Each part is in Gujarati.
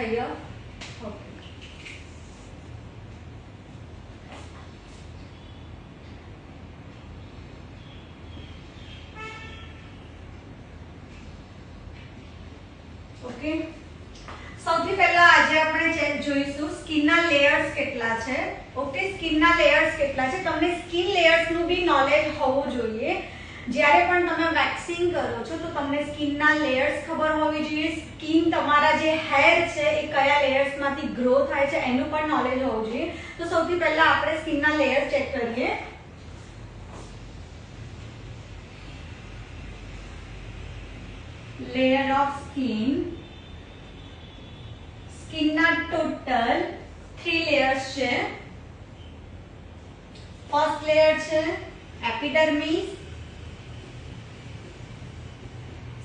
here. Okay. ઓકે, સૌથી પહેલા આજે આપણે જોઈશું સ્કિનના લેયર્સ કેટલા છે. ઓકે, સ્કિનના લેયર્સ કેટલા છે, તમને સ્કિન લેયર્સનું બી નોલેજ હોવું જોઈએ. જ્યારે પણ તમે વેક્સિંગ કરો છો તો તમને સ્કિનના લેયર્સ ખબર હોવી જોઈએ. સ્કિન તમારા જે હેર છે એ કયા લેયર્સમાંથી ગ્રો થાય છે એનું પણ નોલેજ હોવું જોઈએ. તો સૌથી પહેલા આપણે સ્કિનના લેયર્સ ચેક કરીએ. Layer of skin. સ્કિનના ટોટલ 3 લેયર્સ છે. ફર્સ્ટ લેયર છે એપિડર્મિસ,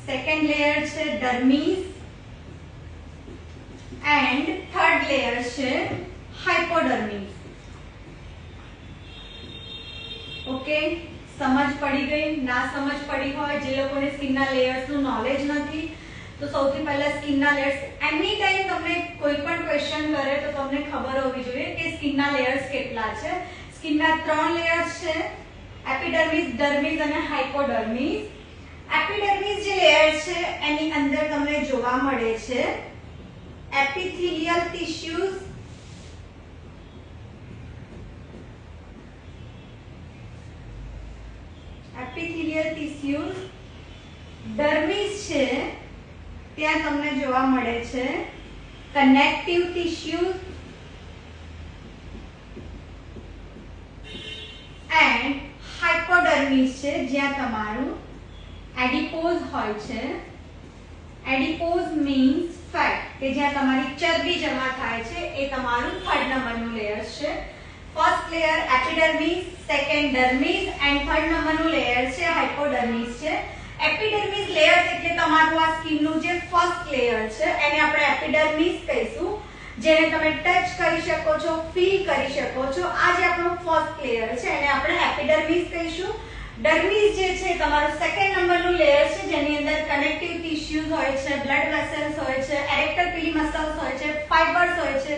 સેકન્ડ લેયર છે ડર્મિસ એન્ડ થર્ડ લેયર છે હાઇપોડર્મિસ. ઓકે, સમજ પડી ગઈ? ના સમજ પડી હોય, જે લોકોને સ્કિનના લેયર્સનું નોલેજ નથી, તો સૌથી પહેલા સ્કિનના લેયર્સ એની ટાઈમ તમને કોઈ પણ ક્વેશ્ચન કરે તો તમને ખબર હોવી જોઈએ કે સ્કિનના લેયર્સ કેટલા છે. સ્કિનના 3 લેયર્સ છે એપિડર્મિસ, ડર્મિસ અને હાઇપોડર્મિસ. એપિડર્મિસ જે લેયર છે એની અંદર તમને જોવા મળે છે એપિથેલિયલ ટિશ્યુઝ, એપિથેલિયલ ટિશ્યુઝ. ડર્મિસ છે ત્યાં તમને જોવા મળે છે કનેક્ટિવ ટિશ્યુઝ એન્ડ હાઇપોડર્મિસ છે જ્યાં તમારું એડિપોઝ હોય છે. એડિપોઝ મીન્સ ફેટ, કે જ્યાં તમારી ચરબી જમા થાય છે, એ તમારું 3rd નંબરનું લેયર છે. First layer epidermis, second dermis and third નંબરનું લેયર છે હાઇપોડર્મિસ છે. એપિડર્મિસ લેયર એટલે તમારું આ સ્કિનનું જે ફર્સ્ટ લેયર છે એને આપણે એપિડર્મિસ કહીશું, જેને તમે ટચ કરી શકો છો, ફીલ કરી શકો છો. આ જે આપણું ફર્સ્ટ લેયર છે એને આપણે એપિડર્મિસ કહીશું. ડર્મિસ જે છે તમારું સેકન્ડ નંબરનું લેયર છે જેની અંદર કનેક્ટિવ ટિશ્યુઝ હોય છે, બ્લડ વેસલ્સ હોય છે, એરેક્ટર પીલી મસલ્સ હોય છે, ફાઇબર્સ હોય છે,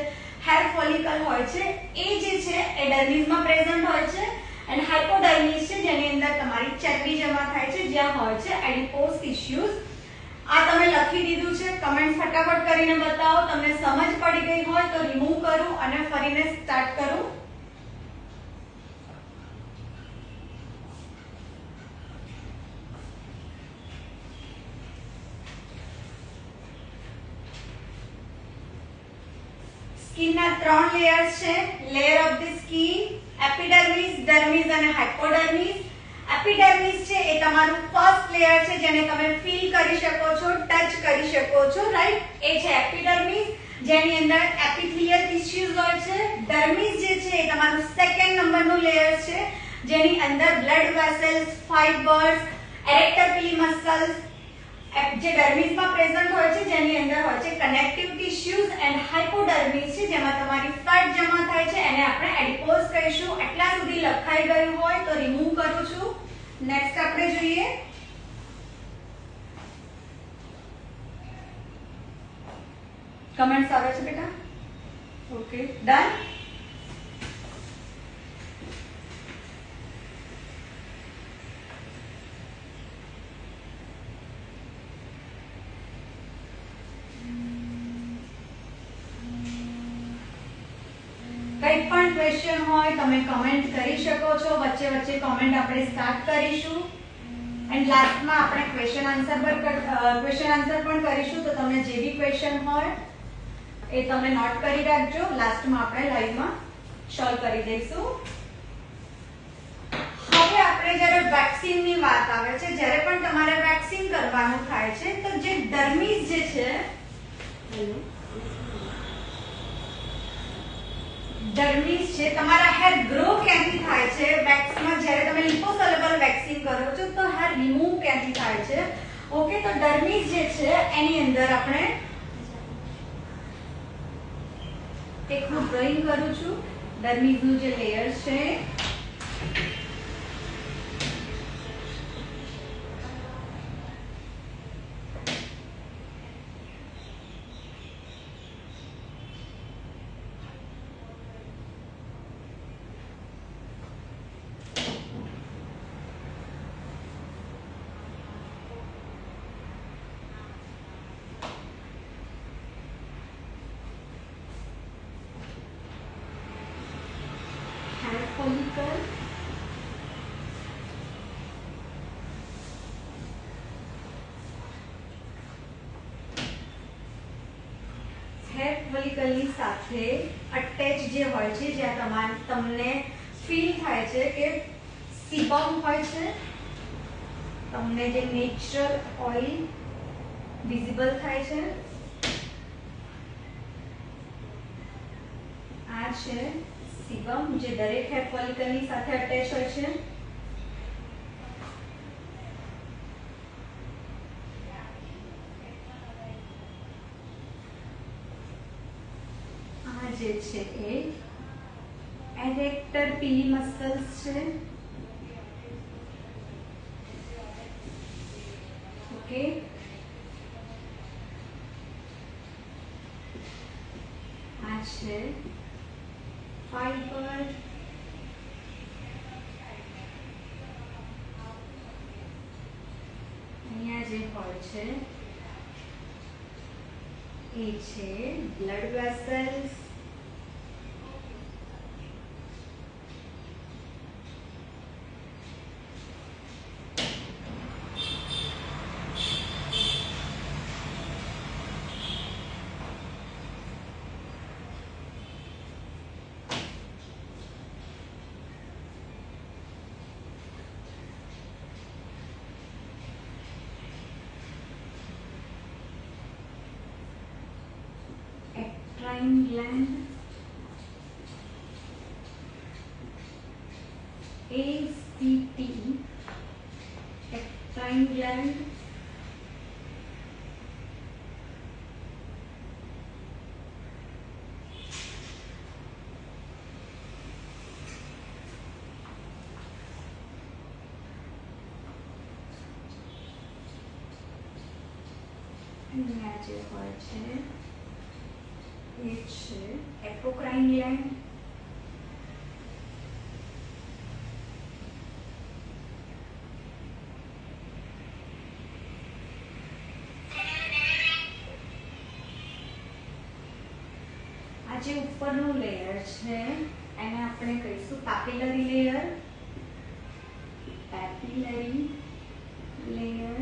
હેર ફોલિકલ હોય છે. એ જે છે એ ડર્મિસમાં પ્રેઝન્ટ હોય છે. અને હાઇપોડર્મિસ છે જેની અંદર તમારી ચરબી જમા થાય છે, જ્યાં હોય છે એડિપોઝ ટિશ્યુઝ. આ તમે લખી દીધું છે, કમેન્ટ ફટાફટ કરીને બતાવો. તમને સમજ પડી ગઈ હોય તો રિમૂવ કરું અને ફરીને સ્ટાર્ટ કરું. સ્કિનના 3 લેયર્સ છે. Layer of the skin, epidermis, dermis અને હાઇપોડર્મિસ. એપિડર્મિસ છે એ તમારું ફર્સ્ટ લેયર છે જેને તમે ફીલ કરી શકો છો, ટચ કરી શકો છો, રાઈટ? એ છે એપિડર્મિસ જેની અંદર એપિથેલિયલ ટિશ્યુઝ હોય છે. ડર્મિસ જે છે એ તમારું સેકન્ડ નંબરનું લેયર છે જેની અંદર બ્લડ વેસલ્સ, ફાઇબર્સ, એરેક્ટર પીલી મસલ્સ જે ડર્મિસમાં પ્રેઝન્ટ હોય છે, જેની અંદર હોય છે કનેક્ટિવ ટિશ્યુઝ એન્ડ હાઇપોડર્મિસ છે જેમાં તમારી ફેટ જમા થાય છે, એને આપણે એડિપોઝ કહીશું. એટલા સુધી લખાઈ ગયું હોય તો રિમૂવ કરું છું. નેક્સ્ટ આપણે જોઈએ કમેન્ટ્સ આવે છે બેટા? Okay, done. કઈ પણ ક્વેશ્ચન હોય તમે કમેન્ટ કરી શકો છો. વચ્ચે વચ્ચે કમેન્ટ આપણે સ્ટાર્ટ કરીશું એન્ડ લાસ્ટમાં આપણે ક્વેશ્ચન આન્સર પણ કરીશું. તો તમને જે બી ક્વેશ્ચન હોય એ તમે નોટ કરી રાખજો. લાસ્ટમાં આપણે લાઈવમાં સોલ્વ કરી દઈશું. હવે આપણે જ્યારે વેક્સિનની વાત આવે છે, જ્યારે પણ તમારે વેક્સિન કરવાનું થાય છે તો જે ડર્મિસ જે છે, ડર્મિસ છે તમારા હેર ગ્રો ક્યાંથી થાય છે? વેક્સમાં જ્યારે તમે લિપોસોલ્યુબલ વેક્સિન કરો છો તો હેર રિમૂવ ક્યાંથી થાય છે? ઓકે, તો ડર્મિસ જે છે એની અંદર આપણે એક હું ડ્રોઈંગ કરું છું. ડર્મિસનું જે લેયર છે ફોલિકલની સાથે અટેચ જે હોય છે, જ્યાં તમને ફીલ થાય છે કે સિબમ હોય છે, તમને જે નેચરલ ઓઇલ વિઝિબલ થાય છે, આ છે સિબમ જે દરેક હેર ફોલિકલની સાથે અટેચ હોય છે. આ જે છે એ એરેક્ટર પીલી મસલ્સ છે. ઓકે, આ છે ફાઈબર. અહીંયા જે હોય છે એ છે blood vessels. Eccrine gland, ACT, eccrine gland. અહીંયા જે હોય છે એ છે એપોક્રાઇન ગ્લેન્ડ. આ જે ઉપરનું લેયર છે એને આપણે કહીશું પેપિલરી લેયર. પેપિલરી લેયર.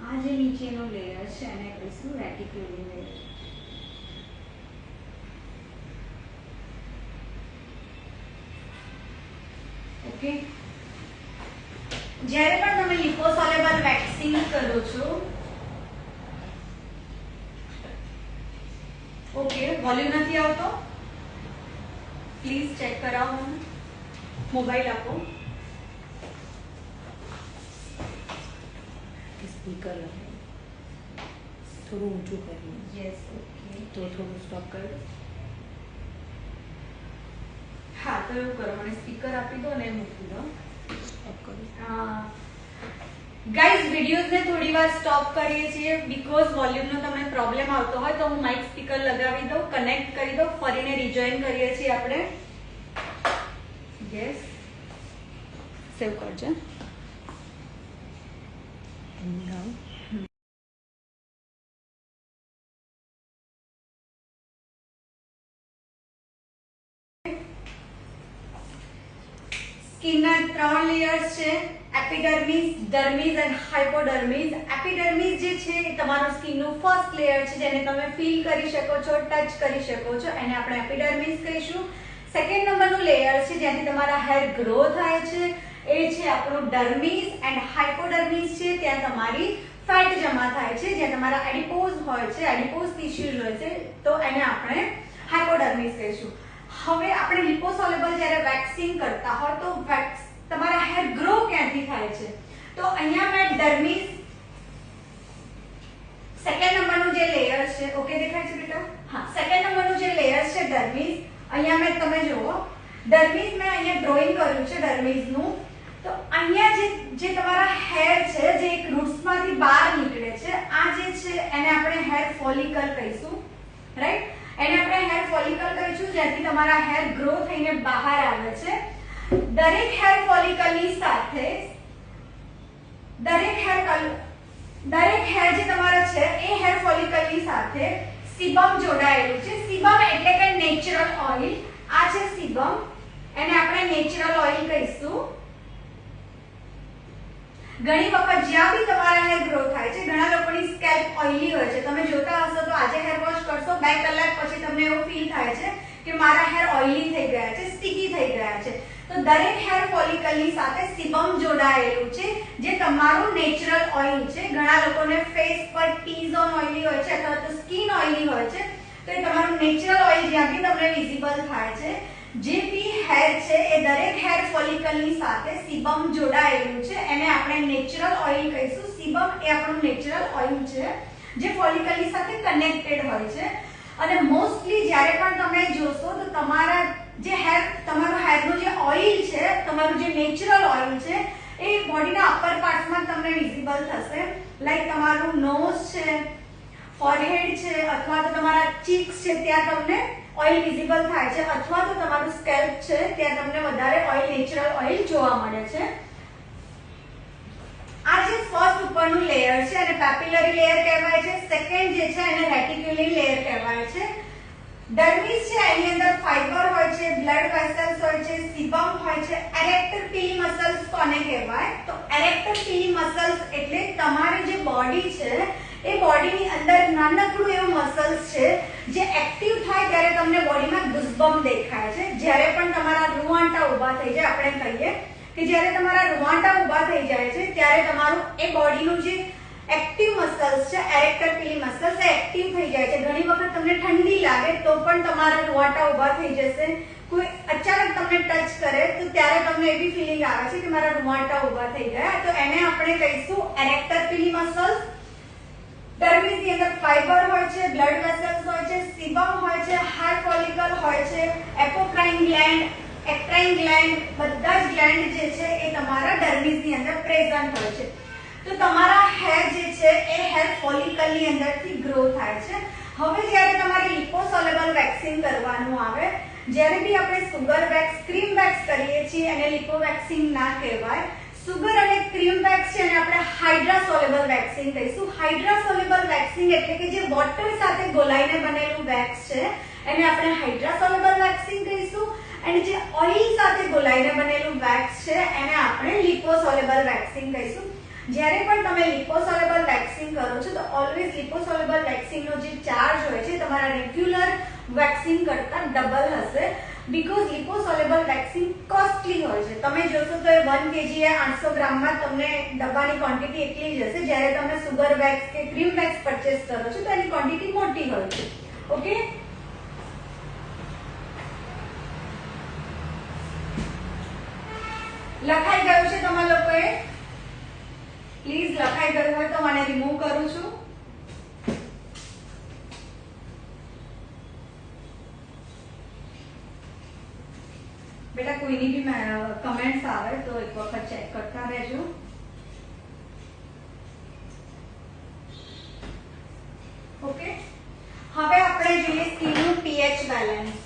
આ જે નીચેનો લેયર છે એને કહીશું રેટિક્યુલર લેયર. ઓકે, જ્યારે પણ તમે લિપોસોલ્યુબલ વેક્સિંગ કરો છો, ઓકે, વોલ્યુમ નથી આવતો, પ્લીઝ ચેક કરાવો. મોબાઈલ આપો. સ્પીકર થોડું ઊંચું કરીએ. યસ, ઓકે, તો થોડું સ્ટોપ કરી દો. હા, તો એવું કરો, મને સ્પીકર આપી દો અને મૂકી દો. સ્ટોપ કરો. ગાઈઝ, વિડિયોઝને થોડી વાર સ્ટોપ કરીએ છીએ બીકોઝ વોલ્યુમનો તમને પ્રોબ્લેમ આવતો હોય તો હું માઇક સ્પીકર લગાવી દઉં, કનેક્ટ કરી દઉં, ફરીને રિજોઈન કરીએ છીએ આપણે. યસ, સેવ કરજો. સ્કિનના 3 લેયર્સ છે, એપિડર્મિસ, ડર્મિસ એન્ડ હાઇપોડર્મિસ. એપિડર્મિસ જે છે એ તમારું સ્કિનનું ફર્સ્ટ લેયર છે, જેને તમે ફીલ કરી શકો છો, ટચ કરી શકો છો, એને આપણે એપિડર્મિસ કહીશું. સેકન્ડ નંબરનું લેયર છે જ્યાંથી તમારા હેર ગ્રો થાય છે, એ છે આપણું ડર્મિસ એન્ડ હાઇપોડર્મિસ છે, ત્યાં તમારી ફેટ જમા થાય છે, જ્યાં તમારા એડિપોઝ હોય છે, એડિપોઝ ટિશ્યુઝ હોય છે, તો એને આપણે હાઇપોડર્મિસ કહીશું. હવે આપણે લિપોસોલ્યુબલ જ્યારે વેક્સિંગ કરતા હોય તો તમારા હેર ગ્રો ક્યાંથી થાય છે? તો અહીંયા મેં ડર્મિસ, સેકન્ડ નંબરનું જે લેયર છે, ઓકે દેખાય છે બેટા? હા, સેકન્ડ નંબરનું જે લેયર છે ડર્મિસ, અહીંયા મેં તમે જુઓ ડર્મિસ મેં અહીંયા ડ્રોઈંગ કર્યું છે ડર્મિસનું. તો અહીંયા જે તમારા હેર છે જે એક રૂટ્સમાંથી બહાર નીકળે છે, આ જે છે એને આપણે હેર ફોલિકલ કહીશું, રાઈટ? એને આપણે હેર ફોલિકલ કહીશું, જ્યાંથી તમારા હેર ગ્રો થઈને બહાર આવે છે. દરેક હેર ફોલિકલની સાથે દરેક હેર જે તમારા છે એ હેર ફોલિકલની સાથે સિબમ જોડાયેલું છે. સિબમ એટલે કે નેચરલ ઓઇલ. આ છે સિબમ, એને આપણે નેચરલ ઓઇલ કહીશું. ઘણી વખત જ્યાં બી તમારા હેર ગ્રો થાય છે, ઘણા લોકોની સ્કેલ્પ ઓઇલી હોય છે. તમે જોતા હશો તો આજે હેર વોશ કરશો 2 કલાક પછી તમને એવું ફીલ થાય છે કે મારા હેર ઓઇલી થઈ ગયા છે, સ્ટીકી થઈ ગયા છે. તો દરેક હેર ફોલિકલની સાથે સિબમ જોડાયેલું છે, જે તમારું નેચરલ ઓઇલ છે. ઘણા લોકોને ફેસ પર ટી ઝોન ઓઇલી હોય છે અથવા તો સ્કિન ઓઇલી હોય છે, તો એ તમારું નેચરલ ઓઇલ જ્યાં બી તમને વિઝિબલ થાય છે, જે બી હેર છે એ દરેક હેર ફોલિકલની સાથે સિબમ જોડાયેલું છે, એને આપણે નેચરલ ઓઇલ કહીશું. સિબમ એ આપણું નેચરલ ઓઇલ છે જે ફોલિકલની સાથે કનેક્ટેડ હોય છે. અને મોસ્ટલી જ્યારે પણ તમે જોશો તો તમારું હેરનું જે ઓઇલ છે, તમારું જે નેચરલ ઓઇલ છે, એ બોડીના અપર પાર્ટમાં તમને વિઝિબલ થશે. લાઈક તમારું નોઝ છે, ફોરહેડ છે, અથવા તો તમારા ચીક્સ છે, ત્યાં તમને ઓઇલ વિઝિબલ થાય છે, અથવા તો તમારું સ્કેલ્પ છે ત્યાં તમને વધારે ઓઇલ, નેચરલ ઓઇલ જોવા મળે છે. આ જે ફર્સ્ટ ઉપરનું લેયર છે એને પેપિલરી લેયર કહેવાય છે. સેકન્ડ જે છે એને રેટિક્યુલર લેયર કહેવાય છે. ડર્મિસ છે એની અંદર ફાઇબર હોય છે, બ્લડ વેસલ્સ હોય છે, સિબમ હોય છે. એરેક્ટર પીલી મસલ્સ કોને કહેવાય? તો એરેક્ટર પીલી મસલ્સ એટલે તમારી જે બોડી છે એ બોડીની અંદર નાનકડું એવું મસલ્સ છે જે એક્ટિવ થાય ત્યારે તમને બોડીમાં ગુઝબમ્પ દેખાય છે. જ્યારે પણ તમારા રૂવાંટા ઊભા થઈ જાય, આપણે કહીએ કે જ્યારે તમારા રૂવાંટા ઊભા થઈ જાય છે ત્યારે તમારું એ બોડીનું જે એક્ટિવ મસલ્સ છે, એરેક્ટર પીલી મસલ્સ, એ એક્ટિવ થઈ જાય છે. ઘણી વખત તમને ઠંડી લાગે તો પણ તમારા રૂવાંટા ઊભા થઈ જશે. કોઈ અચાનક તમને ટચ કરે તો ત્યારે તમને એવી ફીલિંગ આવે છે કે મારા રૂવાંટા ઊભા થઈ ગયા, તો એને આપણે કહીશું એરેક્ટર પીલી મસલ્સ. ડર્મિસની અંદર ફાઇબર હોય છે, બ્લડ વેસલ્સ હોય છે, સિબમ હોય છે, હેર ફોલિકલ હોય છે, એપોક્રાઇન ગ્લેન્ડ, એક્ટ્રાઇન ગ્લેન્ડ, બધા જ ગ્લેન્ડ જે છે એ તમારા ડર્મિસની અંદર પ્રેઝન્ટ હોય છે. તો તમારા હેર જે છે એ હેર ફોલિકલની અંદરથી ગ્રો થાય છે. હવે જ્યારે તમારે લિપોસોલેબલ વેક્સિંગ કરવાનું આવે, જ્યારે બી આપણે સુગર વેક્સ, ક્રીમ વેક્સ કરીએ છીએ અને લિપો વેક્સિંગ ના કહેવાય. સુગર અને ક્રીમ વેક્સ છે અને આપણે હાઇડ્રાસોલેબલ વેક્સિંગ કહીશું. હાઇડ્રાસોલેબલ વેક્સિંગ એટલે કે જે વોટર સાથે ગોલાઈને બનેલું વેક્સ છે એને આપણે હાઇડ્રાસોલેબલ વેક્સિંગ કહીશું. અને જે ઓઇલ સાથે ગોલાઈને બનેલું વેક્સ છે એને આપણે લિપોસોલેબલ વેક્સિંગ કહીશું. જ્યારે પણ તમે લિપોસોલેબલ વેક્સિંગ કરો છો તો ઓલવેઝ લિપોસોલેબલ વેક્સિંગનો જે ચાર્જ હોય છે તમારા રેગ્યુલર વેક્સિંગ કરતા ડબલ હશે, બીકોઝ લિપોસોલેબલ વેક્સિંગ કોસ્ટલી હોય છે. તમે જોશો તો 1 kg એ 800 ગ્રામમાં તમને ડબ્બાની ક્વોન્ટિટી એટલી જ હશે. જ્યારે તમે સુગર વેક્સ કે ક્રીમ વેક્સ પરચેસ કરો છો તો એની ક્વોન્ટિટી મોટી હોય છે. ઓકે, લખાઈ ગયું છે તમારા લોકોએ? પ્લીઝ લખાઈ ગયું હોય તો મને રિમૂવ કરું છું. બેટા કોઈની બી કમેન્ટ્સ આવે તો એક વખત ચેક કરતા રહેજો. ઓકે, હવે આપણે જોઈએ સ્કિનનું pH બેલેન્સ.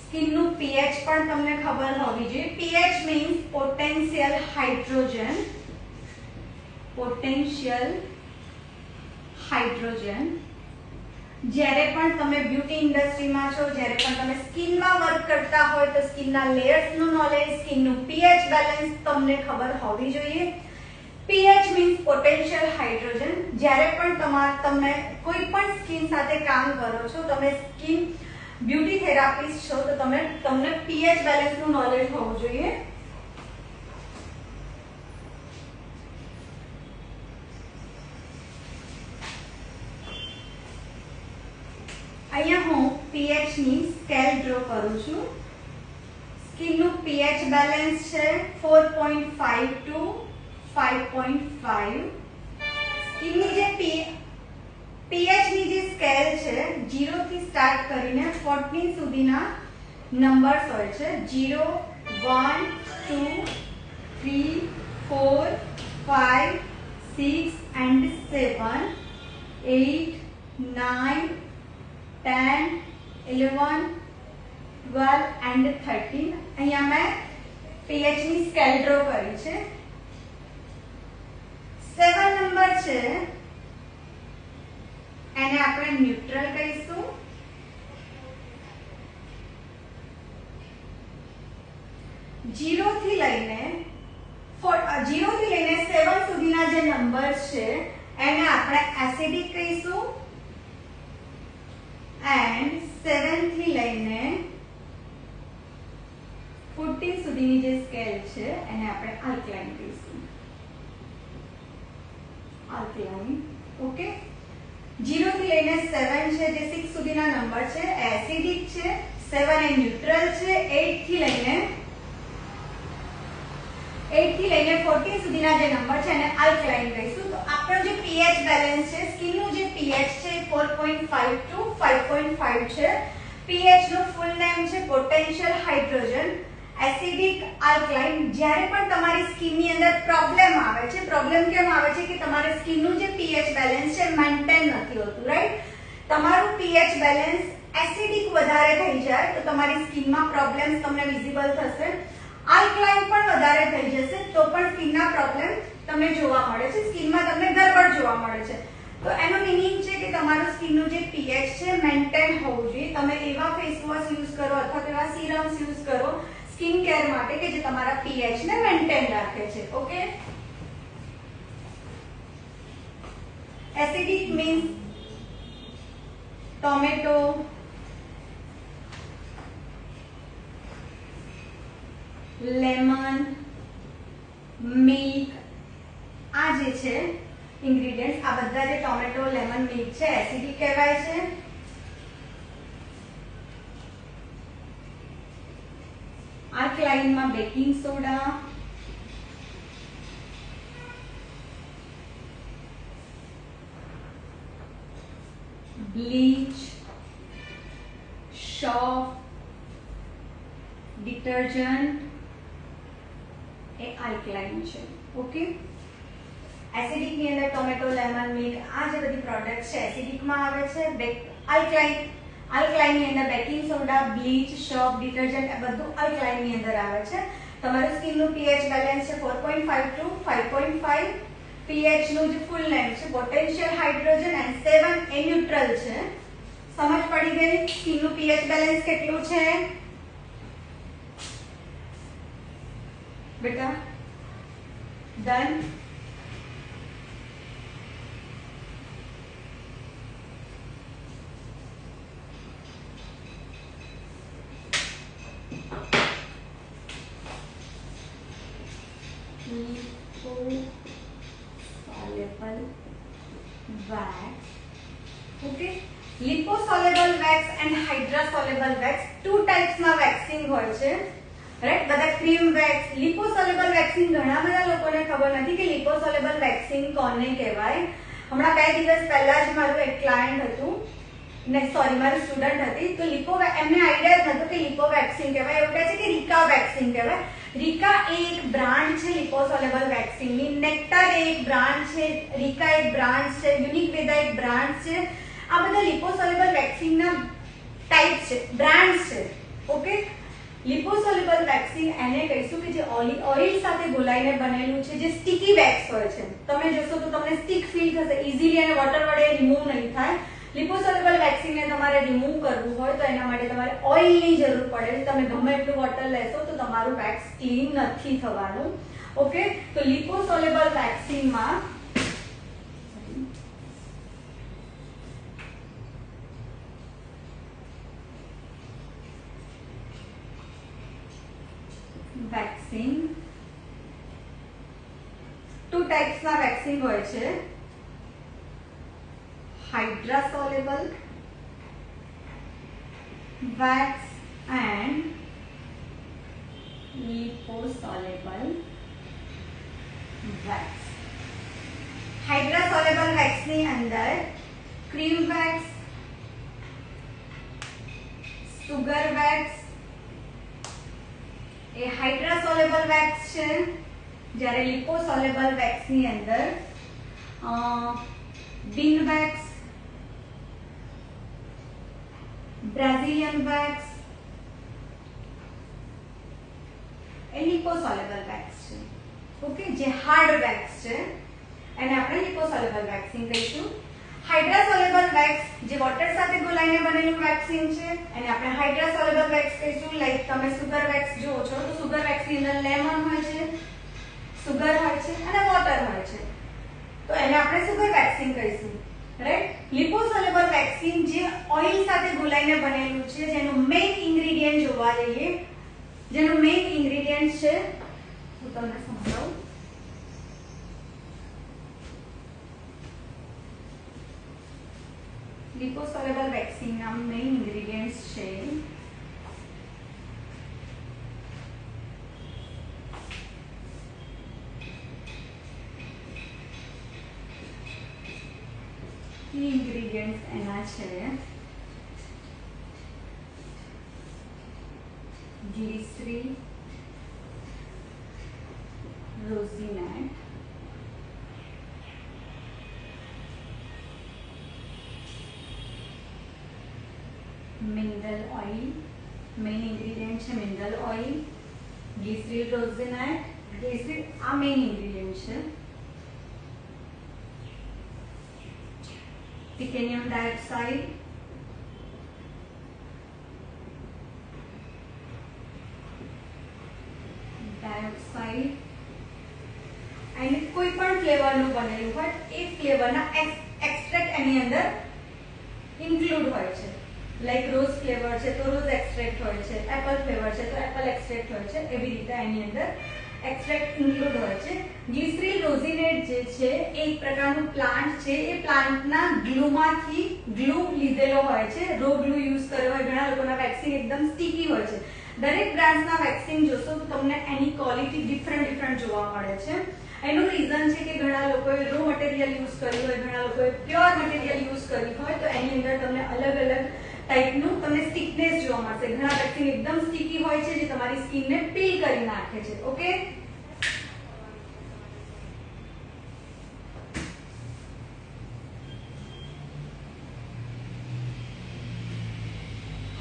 સ્કિનનું pH પણ તમને ખબર હોવી જોઈએ. pH means potential hydrogen. Potential hydrogen. જ્યારે પણ તમે બ્યુટી ઇન્ડસ્ટ્રીમાં છો, જ્યારે પણ તમે સ્કિનમાં વર્ક કરતા હોય તો સ્કિનના લેયર્સનું નોલેજ, સ્કિનનું pH બેલેન્સ તમને ખબર હોવી જોઈએ. pH means potential hydrogen. જ્યારે પણ તમે કોઈ પણ સ્કિન સાથે કામ કરો છો, તમે સ્કિન બ્યુટી થેરાપિસ્ટ છો તો તમને pH બેલેન્સનું નોલેજ હોવું જોઈએ. અહીંયા હું pH ની સ્કેલ ડ્રો કરું છું. સ્કિનનું pH બેલેન્સ છે 4.5 to 5.5. સ્કિનની જે pH ની જે સ્કેલ છે 0 થી સ્ટાર્ટ કરીને 14 સુધીના નંબર્સ હોય છે. 0, 1, 2, 3, 4, 5, 6 and 7, 8, 9, 10, 11, 12 and 13. અહીંયા મેં pH ની સ્કેલ ડ્રો કરી છે. 7 નંબર છે એને આપણે ન્યુટ્રલ કહીશું. 0 થી લઈને 7 નંબર છે એને આપણે એસિડિક કહીશું એન્ડ 7 થી લઈને 14 સુધીની જે સ્કેલ છે એને આપણે આલ્કલાઇન કહીશું. આલ્કલાઇન. ઓકે, 0 થી લઈને 7 છે જે 6 સુધીના નંબર છે એસિડિક છે, 7 એ ન્યુટ્રલ છે, 8 થી લઈને 14 સુધીના જે નંબર છે એને આલ્કલાઇન કહીશું. તો આપણો જે pH બેલેન્સ છે, સ્કિનનું જે pH છે 4.5 ટુ 5.5 છે. pH નું ફૂલ નેમ છે પોટેન્શિયલ હાઇડ્રોજન એસિડિક આલ્કલાઇન. જ્યારે પણ તમારી સ્કિનની અંદર પ્રોબ્લેમ આવે છે, પ્રોબ્લેમ કેમ આવે છે કે તમારી સ્કિનનું જે pH બેલેન્સ છે મેન્ટેન નથી હોતું, રાઈટ? તમારું pH બેલેન્સ એસિડિક વધારે થઈ જાય તો તમારી સ્કિનમાં પ્રોબ્લેમ્સ તમને વિઝિબલ થશે. આલ્કલાઇન પણ વધારે થઈ જશે તો પણ સ્કિનના પ્રોબ્લેમ તમને જોવા મળે છે, સ્કિનમાં તમને ગરબડ જોવા મળે છે. તો એનો મીનિંગ છે કે તમારું સ્કિનનું જે pH છે મેન્ટેન હોવું જોઈએ. તમે એવા ફેસ વોશ યુઝ કરો અથવા એવા સિરમ્સ યુઝ કરો સ્કિન કેર માટે કે જે તમારા pH ને મેન્ટેન રાખે છે. Okay, acidic means tomato, lemon, milk, આ જે છે ઇન્ગ્રેડિયન્ટ્સ, આ બધા જે ટોમેટો, લેમન, મિલ્ક છે એસિડિક કહેવાય છે. આલ્કલાઇનમાં baking soda, bleach, soap, detergent એ આલ્કલાઇન છે. ઓકે, એસિડિક ની અંદર ટોમેટો, લેમન, મિલ્ક આ જે બધી પ્રોડક્ટ છે એસિડિક માં આવે છે. આલ્કલાઇન ની અંદર baking soda, bleach, soap, detergent આ બધું આલ્કલાઇન ની અંદર આવે છે. તમારું સ્કિનનું pH બેલેન્સ છે 4.5 ટુ 5.5. pH નું જે ફૂલ નેમ છે potential hydrogen and 7 A neutral છે. સમજ પડી ગઈ સ્કિનનું pH બેલેન્સ કેટલું છે બેટા? Done. Liposoluble wax and hydrosoluble wax two ટાઇપ્સના વેક્સિંગ હોય છે, રાઈટ? બધા ક્રીમ વેક્સ, લિપોસોલેબલ વેક્સિંગ ઘણા બધા લોકોને ખબર નથી કે લિપોસોલેબલ વેક્સિંગ કોને કહેવાય. હમણાં 2 દિવસ પહેલા જ મારું એક ક્લાયન્ટ હતું, મારી સ્ટુડન્ટ હતી, તો એમને આઈડિયા જ નહોતો કે લિપો વેક્સિંગ કહેવાય. એવું કહે છે કે રીકા વેક્સિંગ કહેવાય. રીકા એ એક બ્રાન્ડ છે લિપોસોલેબલ વેક્સિંગની, નેક્ટર એ એક બ્રાન્ડ છે, રીકા એક બ્રાન્ડ છે, યુનિક વેદા એક બ્રાન્ડ છે. આ બધા લિપોસોલેબલ વેક્સિંગના ટાઈપ્સ છે, બ્રાન્ડ્સ છે. ઓકે, લિપોસોલેબલ વેક્સિંગ એને કહીશું કે જે ઓઇલ સાથે ગોલાઈને બનેલું છે, જે સ્ટીકી વેક્સ હોય છે. તમે જોશો તો તમને સ્ટીક ફીલ થશે, ઈઝીલી અને વોટર વડે રિમૂવ નહીં થાય. લિપોસોલેબલ વેક્સિંગને તમારે રિમૂવ કરવું હોય તો એના માટે તમારે ઓઇલની જરૂર પડે. તમે ગમે એટલું વોટર લેશો તો તમારું વેક્સ ક્લીન નથી થવાનું. ઓકે, તો લિપોસોલેબલ વેક્સિંગમાં વેક્સિંગ ટુ ટાઇપ્સના વેક્સિંગ હોય છે, હાઇડ્રાસોલેબલ wax and liposoluble wax. હાઇડ્રાસોલેબલ wax ની અંદર ક્રીમ wax, સુગર wax એ હાઇડ્રાસોલેબલ wax છે, જ્યારે લિપોસોલેબલ wax ની અંદર બીન wax, બ્રાઝિલિયન wax એ લિપોસોલેબલ wax છે. ઓકે, જે હાર્ડ wax છે એને આપણે લિપોસોલેબલ વેક્સિંગ કહીશું. હાઇડ્રાસોલેબલ wax જે વોટર સાથે ગોલાઈને બનેલું વેક્સિંગ છે એને આપણે હાઇડ્રાસોલેબલ wax કહીશું. લાઈક તમે સુગર wax જોવો છો તો સુગર wax ની અંદર લેમન હોય છે, સુગર હોય છે અને વોટર હોય છે. તો એને આપણે શું કઈ વેક્સિન કહીશું, રાઈટ. લિપોસોલ્યુબલ વેક્સિન જે ઓઇલ સાથે ગોલાઈને બનેલું છે, જેનું મેઇન ઇન્ગ્રેડિયન્ટ જોવા જઈએ, જેનું મેઇન ઇન્ગ્રેડિયન્ટ છે, હું તમને સમજાવું. લિપોસોલ્યુબલ વેક્સિન ના મેઇન ઇન્ગ્રેડિયન્ટ્સ છે ઇન્ગ્રેડિયન્ટ્સ એના છે glycerine, rosinate, mineral oil. Main ingredient છે mineral oil, glycerine, rosinate. Glycerine આ મેઇન ઇન્ગ્રેડિયન્ટ છે. टिटेनियम डाइऑक्साइड, અને કોઈ પણ ફ્લેવરનું બનેલું હોય એ ફ્લેવરના એક્સ્ટ્રેક્ટ એની અંદર ઇન્ક્લુડ હોય છે. લાઈક રોઝ ફ્લેવર છે તો રોઝ એક્સ્ટ્રેક્ટ હોય છે, એપલ ફ્લેવર છે તો એપલ એક્સ્ટ્રેક્ટ હોય છે, એવી રીતે એની અંદર એક્સ્ટ્રેક્ટ ઇન્ક્લુડ હોય છે. ગ્લિસરીન રોઝિનેટ જે છે એ એક પ્રકારનું પ્લાન્ટ છે. એ પ્લાન્ટના ગ્લુમાંથી ગ્લુ લીધેલો હોય છે, રો ગ્લુ યુઝ કર્યો હોય. ઘણા લોકોના વેક્સિન એકદમ સ્ટીકી હોય છે. દરેક બ્રાન્ડના વેક્સિન જોશો તો તમને એની ક્વોલિટી ડિફરન્ટ જોવા મળે છે. એનું રીઝન છે કે ઘણા લોકોએ રો મટીરિયલ યુઝ કર્યું હોય, ઘણા લોકોએ પ્યોર મટીરિયલ યુઝ કર્યું હોય, તો એની અંદર તમને અલગ અલગ ટાઈપનું તમને સ્ટીકનેસ જોવા મળશે. ઘણા વેક્સિન એકદમ સ્ટીકી હોય છે જે તમારી સ્કિનને પીલ કરી નાખે છે. ઓકે,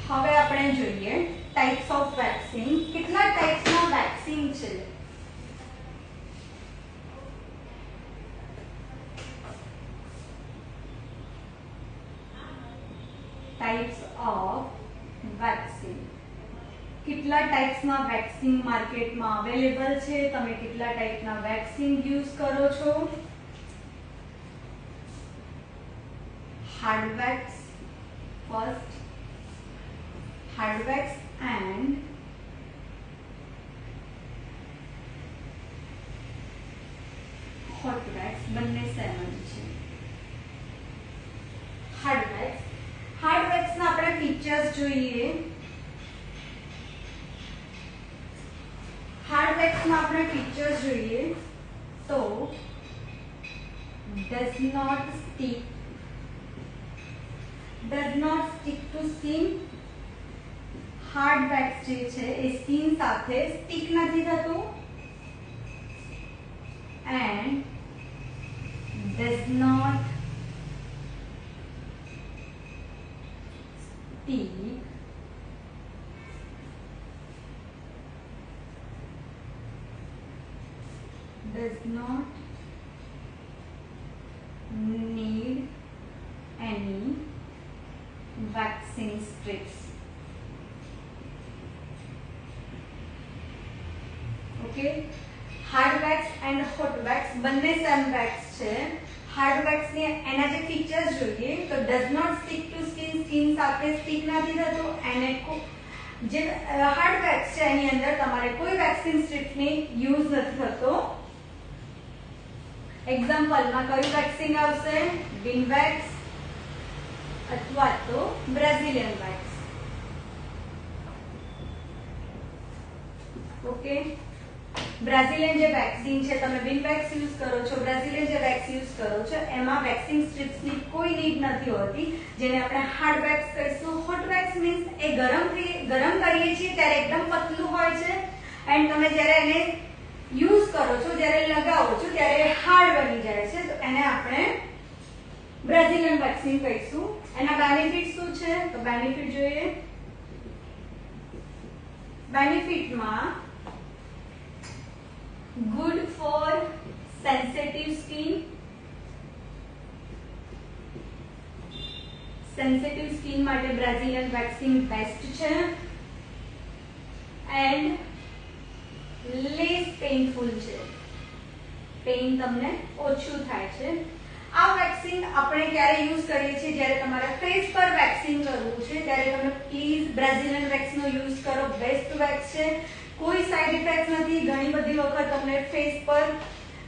હવે આપણે જોઈએ ટાઈપ્સ ઓફ વેક્સિન. કેટલા ટાઈપ્સના વેક્સિન છે? Types of vaccine. કેટલા ટાઈપ્સના વેક્સિન માર્કેટમાં અવેલેબલ છે? તમે કેટલા ટાઈપના વેક્સિન યુઝ કરો છો? Hard wax first, hard wax and hot wax બંને સેમ છે. હાર્ડ વેક્સ, હાર્ડ વેક્સના આપણે ફીચર્સ જોઈએ. હાર્ડ વેક્સના આપણે ફીચર્સ જોઈએ તો does not stick to skin. Hard wax જે છે એ સ્કિન સાથે સ્ટિક નથી થતું and does not stick does not need any vaccine strips. Okay, hard wax and hot wax બંને સેમ વેક્સ છે. હાર્ડ વેક્સ ની એના જે ફીચર્સ જોઈએ તો does not stick to skin, skin સાથે સ્ટિક નથી થતું. એને જે હાર્ડ વેક્સ છે એની અંદર તમારે કોઈ વેક્સિન સ્ટ્રીપની યુઝ નથી થતો. એક્ઝામ્પલમાં કયું વેક્સિન આવશે? વિનવેક્સ અથવા તો બ્રાઝિલિયન વેક્સ. ઓકે, બ્રાઝિલિયન જે વેક્સિન છે, તમે વિનવેક્સ યુઝ કરો છો, બ્રાઝિલિયન જે વેક્સ યુઝ કરો છો એમાં વેક્સિન સ્ટ્રીપ્સની કોઈ નીડ નથી હોતી, જેને આપણે હાર્ડ વેક્સ કહીશું. હોટ વેક્સ મીન્સ એ ગરમ કરીએ છીએ ત્યારે એકદમ પતલું હોય છે એન્ડ તમે જ્યારે એને યુઝ કરો છો, જ્યારે લગાવો છો ત્યારે હાર્ડ બની જાય છે, તો એને આપણે બ્રાઝિલિયન વેક્સિન કહીશું. એના બેનિફિટ શું છે તો બેનિફિટ જોઈએ. બેનિફિટમાં good for sensitive skin. Sensitive skin માટે બ્રાઝિલિયન વેક્સિન બેસ્ટ છે એન્ડ લેસ પેઇનફુલ છે. પેઇન તમને ઓછું થાય છે. આ વેક્સિંગ આપણે ક્યારે યુઝ કરીએ છીએ જ્યારે તમારે ફેસ પર વેક્સિંગ કરવું છે ત્યારે તમે પ્લીઝ બ્રાઝિલિયન વેક્સ નો યુઝ કરો. બેસ્ટ વેક્સ છે, કોઈ સાઇડ ઇફેક્ટ નથી. ઘણી બધી વખત તમને ફેસ પર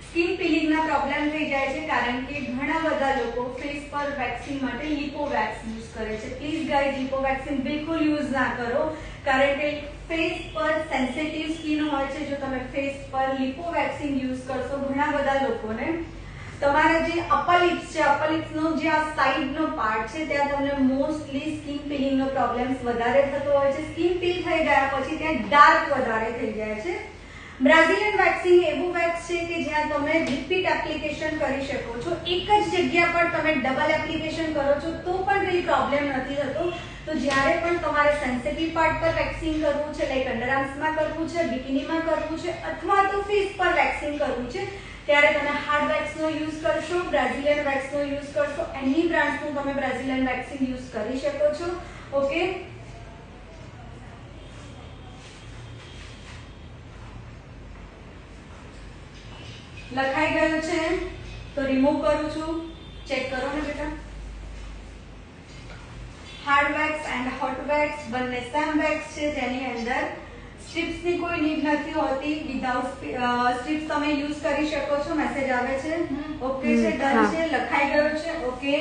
સ્કિન પીલિંગ ના પ્રોબ્લેમ થઈ જાય છે કારણ કે ઘણા બધા લોકો ફેસ પર વેક્સિંગ માટે લિપો વેક્સ યુઝ કરે છે. પ્લીઝ ગાઈઝ, લિપો વેક્સિંગ બિલકુલ યુઝ ના કરો કારણ કે ફેસ પર સેન્સિટિવ સ્કિન હોય છે. જો તમે ફેસ પર લિપો વેક્સિંગ યુઝ કરશો, ઘણા બધા લોકોને તમારા જે અપર લિપ્સ છે, અપર લિપ્સ નો જે આ સાઈડ નો પાર્ટ છે ત્યાં તમને મોસ્ટલી સ્કિન પીલિંગ નો પ્રોબ્લેમ્સ વધારે થતો હોય છે. સ્કિન પીલ થઈ ગયા પછી ત્યાં ડાર્ક વધારે થઈ જાય છે. બ્રાઝિલિયન વેક્સિંગ એવું વેક્સ છે કે જ્યાં તમે રિપીટ એપ્લિકેશન કરી શકો છો. એક જ જગ્યા પર તમે ડબલ એપ્લિકેશન કરો છો તો પણ કોઈ પ્રોબ્લેમ નથી થતો. તો જ્યારે પણ તમારે સેન્સિટિવ પાર્ટ પર વેક્સિંગ કરવું છે, લાઈક અંડરઆર્મ્સમાં કરવું છે, બિકિનીમાં કરવું છે અથવા તો ફેસ પર વેક્સિંગ કરવું છે, ત્યારે તમે હાર્ડ વેક્સ નો યુઝ કરશો, બ્રાઝિલિયન વેક્સ નો યુઝ કરશો. એની બ્રાન્ડનું તમે બ્રાઝિલિયન વેક્સિંગ યુઝ કરી શકો છો. ઓકે, લખાઈ ગયું છે તો રિમૂવ કરું છું. ચેક કરો ને બેટા. Hard wax and hot wax બંને સેમ વેક્સ છે જેની અંદર સ્ટ્રીપ્સ ની કોઈ નીડ નથી હોતી. વિધાઉટ સ્ટ્રીપ્સ તમે યુઝ કરી શકો છો. મેસેજ આવે છે. ઓકે છે, ડન છે, લખાઈ ગયો છે. Okay,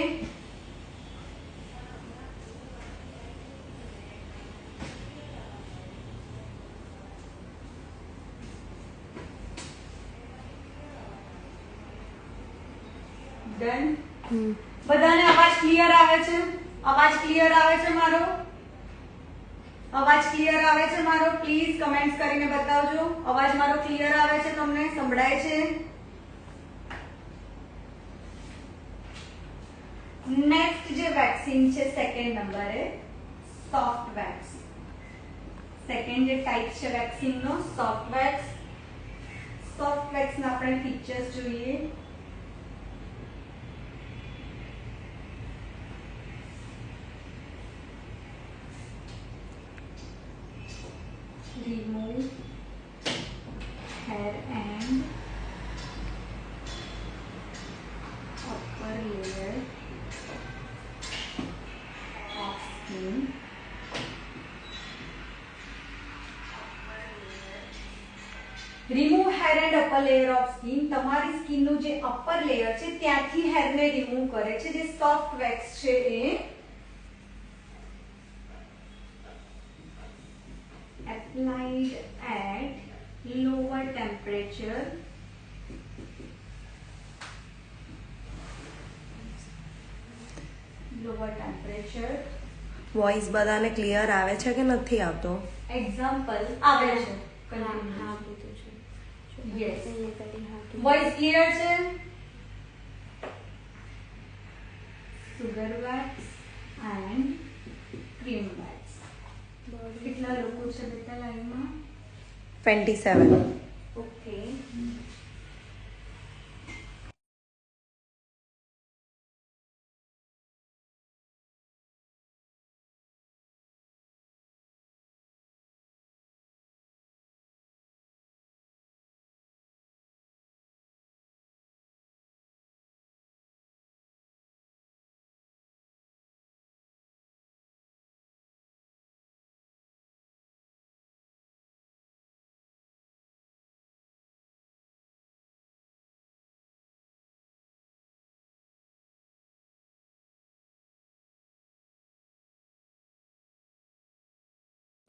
done. બધાને અવાજ ક્લિયર આવે છે? અવાજ ક્લિયર આવે છે મારો? અવાજ ક્લિયર આવે છે મારો? પ્લીઝ કમેન્ટ્સ કરીને બતાવજો. અવાજ મારો ક્લિયર આવે છે? તમને સંભળાય છે? નેક્સ્ટ જે વેક્સિંગ છે સેકન્ડ નંબરે સોફ્ટ વેક્સ. સેકન્ડ જે ટાઈપ છે વેક્સિંગ નો સોફ્ટ વેક્સ. સોફ્ટ વેક્સ ના આપણે ફીચર્સ જોઈએ. remove hair and upper layer of skin. remove hair and upper layer of skin. તમારી સ્કિન નું જે અપર લેયર છે ત્યાંથી હેર ને રિમૂવ કરે છે. જે સોફ્ટ વેક્સ છે એ applied at lower temperature voice બધાને ક્લિયર આવે છે કે નથી આવતો? એક્ઝામ્પલ આવે છે. હા કીધું છે. યસ, અહીંયા કરી હા કીધું. વોઇસ ક્લિયર છે. Sugar wax and cream wax. કેટલા લોકો છે બેટા લાઈનમાં? 27. ઓકે,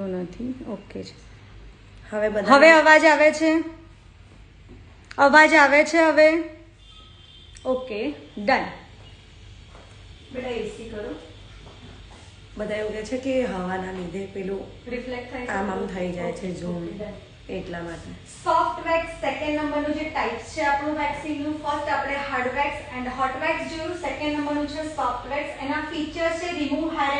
નથી. ઓકે છે. હવે બધા હવે અવાજ આવે છે? અવાજ આવે છે હવે? Okay, done. બેટા એસી કરો. બધા એવું કહે છે કે હવાના લીધે પેલું રિફ્લેક્ટ થાય છે. આમ થઈ જાય છે Okay, ઝૂમ, okay, done. એટલા માટે. સોફ્ટ વેક્સ સેકન્ડ નંબરનું જે ટાઈપ્સ છે આપણું વેક્સિંગ નું. ફર્સ્ટ આપણે hard wax and hot wax જોયું. સેકન્ડ નંબરનું છે સોફ્ટ વેક્સ. એના ફીચર્સ છે રિમૂવ હેર